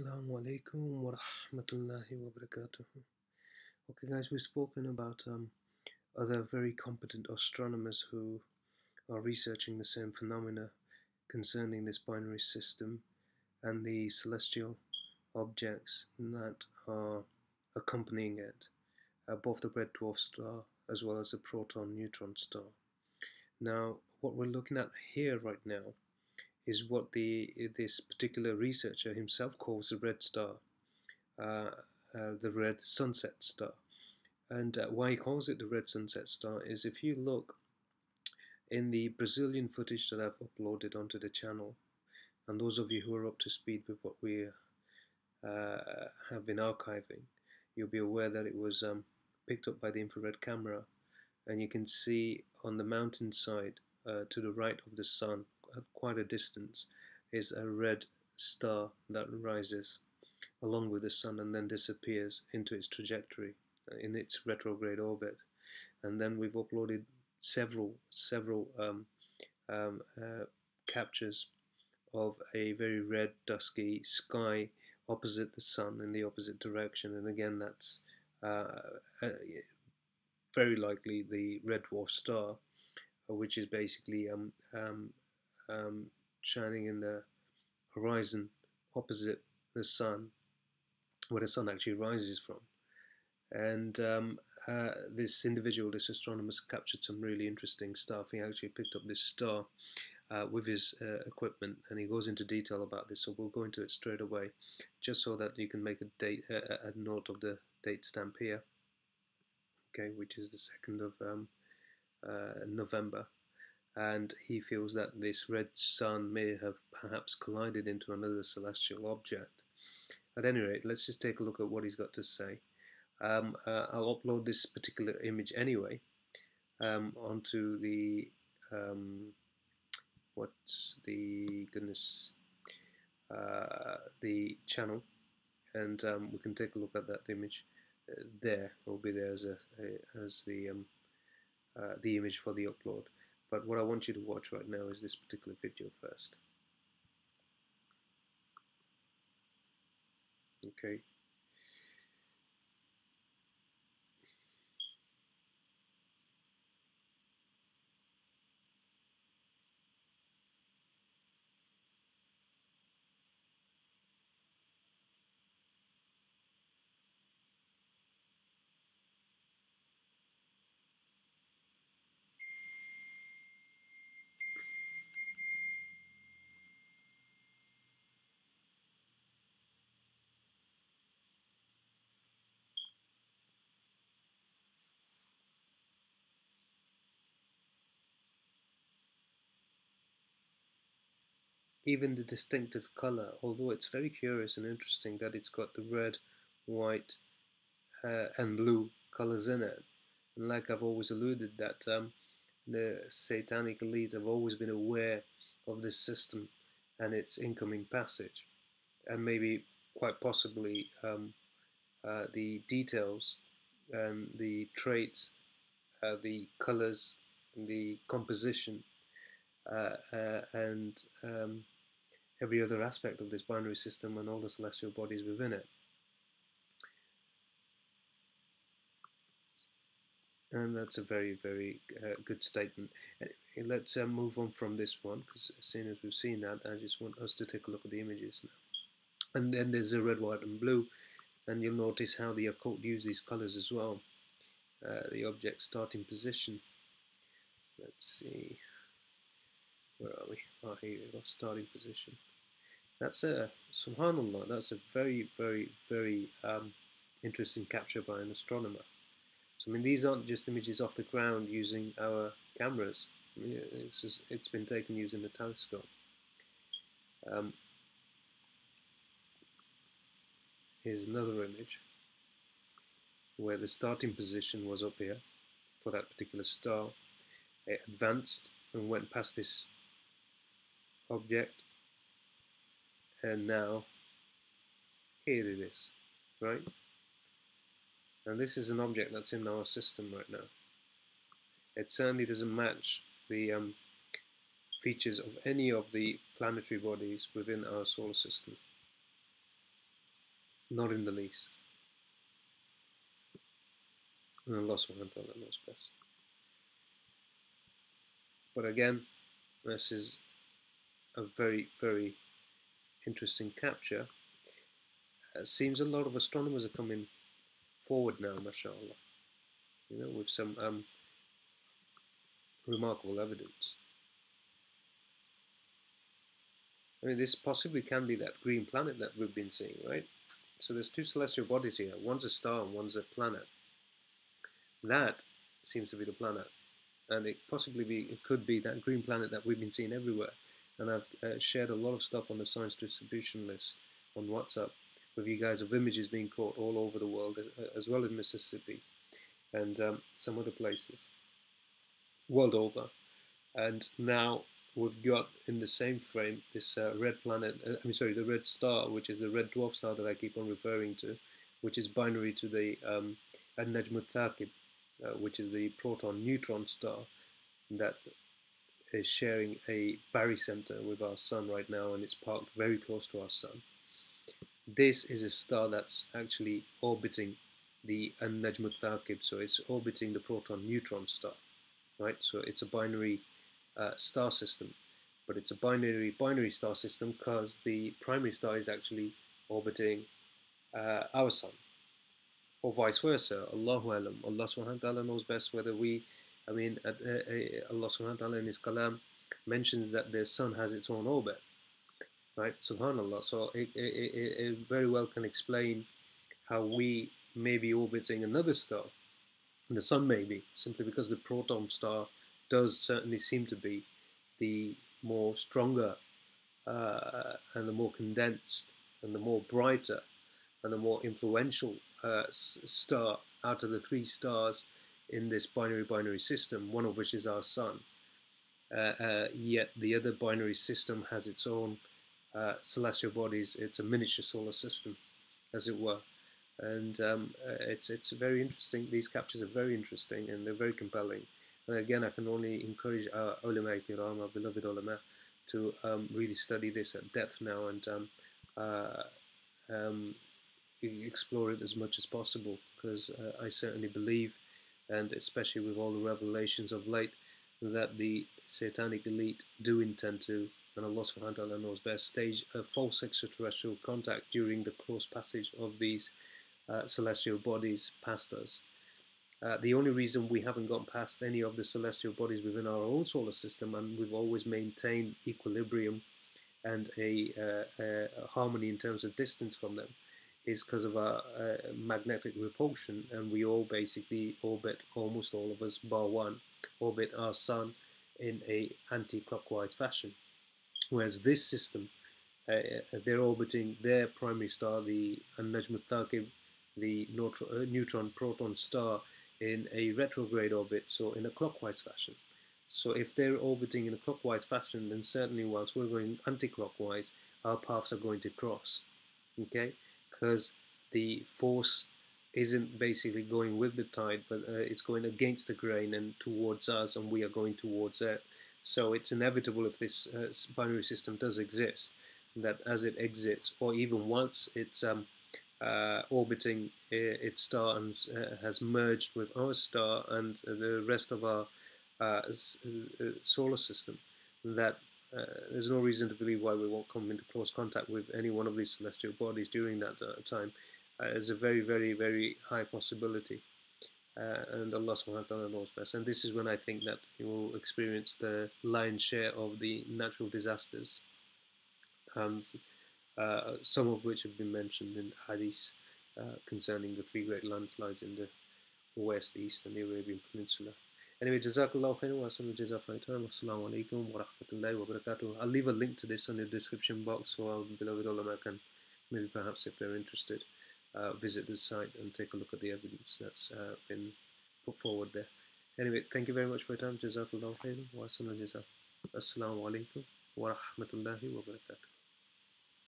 Assalamu alaikum wa rahmatullahi wa barakatuh. Okay, guys, we've spoken about other very competent astronomers who are researching the same phenomena concerning this binary system and the celestial objects that are accompanying it, both the red dwarf star as well as the proton neutron star. Now, what we're looking at here right now is what this particular researcher himself calls the red star, uh, the red sunset star. And why he calls it the red sunset star is if you look in the Brazilian footage that I've uploaded onto the channel, and those of you who are up to speed with what we have been archiving, you'll be aware that it was picked up by the infrared camera, and you can see on the mountainside to the right of the sun, at quite a distance, is a red star that rises along with the sun and then disappears into its trajectory in its retrograde orbit. And then we've uploaded several captures of a very red dusky sky opposite the sun in the opposite direction, and again that's very likely the red dwarf star, which is basically shining in the horizon opposite the sun, where the sun actually rises from. And this individual, this astronomer, captured some really interesting stuff. He actually picked up this star with his equipment, and he goes into detail about this, so we'll go into it straight away, just so that you can make a note of the date stamp here, okay, which is the 2nd of November. And he feels that this red sun may have perhaps collided into another celestial object. At any rate, let's just take a look at what he's got to say. I'll upload this particular image anyway onto the the channel, and we can take a look at that image. There will be there as the image for the upload. But what I want you to watch right now is this particular video first. Okay. Even the distinctive color, although it's very curious and interesting that it's got the red, white, and blue colors in it. And like I've always alluded, that the satanic elite have always been aware of this system and its incoming passage, and maybe quite possibly the details and the traits, the colors, the composition, and every other aspect of this binary system and all the celestial bodies within it. And that's a very, very good statement. Anyway, let's move on from this one, because as soon as we've seen that, I just want us to take a look at the images now. And then there's the red, white, and blue, and you'll notice how the occult use these colors as well. The object starting position. Let's see. Where are we? Oh, here we go. Starting position. That's a subhanallah. That's a very, very, very interesting capture by an astronomer. So I mean, these aren't just images off the ground using our cameras. I mean, it's been taken using a telescope. Here's another image where the starting position was up here for that particular star. It advanced and went past this object, and now here it is, right? And this is an object that's in our system right now. It certainly doesn't match the features of any of the planetary bodies within our solar system. Not in the least. And Allah subhanahu wa ta'ala knows best. But again, this is a very, very interesting capture. It seems a lot of astronomers are coming forward now, mashallah, with some remarkable evidence. I mean, this possibly can be that green planet that we've been seeing, right? So there's two celestial bodies here. One's a star and one's a planet. That seems to be the planet. And it could be that green planet that we've been seeing everywhere. And I've shared a lot of stuff on the science distribution list on WhatsApp with you guys of images being caught all over the world, as well as Mississippi and some other places, world over. And now we've got in the same frame this red planet, the red star, which is the red dwarf star that I keep on referring to, which is binary to the An-Najm Thaqib, which is the proton-neutron star that is sharing a barycenter with our sun right now, and it's parked very close to our sun. This is a star that's actually orbiting the An-Najm Thaqib, so it's orbiting the proton-neutron star, right? So it's a binary star system, but it's a binary star system because the primary star is actually orbiting our sun, or vice versa. Allahu alam. Allah subhanahu wa ta'ala knows best whether Allah subhanahu wa ta'ala in His kalam mentions that the sun has its own orbit, right? Subhanallah. So it very well can explain how we may be orbiting another star, and the sun may be, simply because the proton star does certainly seem to be the more stronger and the more condensed and the more brighter and the more influential star out of the three stars in this binary system, one of which is our sun. Yet the other binary system has its own celestial bodies. It's a miniature solar system, as it were. And it's very interesting. These captures are very interesting and they're very compelling. And again, I can only encourage our ulama kiram, our beloved ulama, to really study this at depth now and explore it as much as possible, because I certainly believe, and especially with all the revelations of late, that the satanic elite do intend to, and Allah subhanahu wa ta'ala knows best, stage a false extraterrestrial contact during the close passage of these celestial bodies past us. The only reason we haven't gone past any of the celestial bodies within our own solar system, and we've always maintained equilibrium and a harmony in terms of distance from them, is because of our magnetic repulsion, and we all basically orbit, almost all of us bar one, orbit our sun in a anti-clockwise fashion. Whereas this system, they're orbiting their primary star, the An-Najm Thaqib, the neutron-proton star, in a retrograde orbit, so in a clockwise fashion. So if they're orbiting in a clockwise fashion, then certainly whilst we're going anti-clockwise, our paths are going to cross, okay? Because the force isn't basically going with the tide, but it's going against the grain and towards us, and we are going towards it. So it's inevitable, if this binary system does exist, that as it exits, or even once it's orbiting its star and has merged with our star and the rest of our solar system, that there's no reason to believe why we won't come into close contact with any one of these celestial bodies during that time. It's a very, very, very high possibility. And Allah subhanahu wa ta'ala knows best. And this is when I think that you will experience the lion's share of the natural disasters, some of which have been mentioned in hadith concerning the three great landslides in the west, east, and the Arabian Peninsula. Anyway, Jazakallah khairan wa jazakallah. Assalamu alaikum wa rahmatullahi wa barakatuh. I'll leave a link to this on the description box so our beloved ulama can, maybe perhaps if they're interested, visit the site and take a look at the evidence that's been put forward there. Anyway, thank you very much for your time. Jazakallah khairan wa Assalamu alaikum wa rahmatullahi wa barakatuh.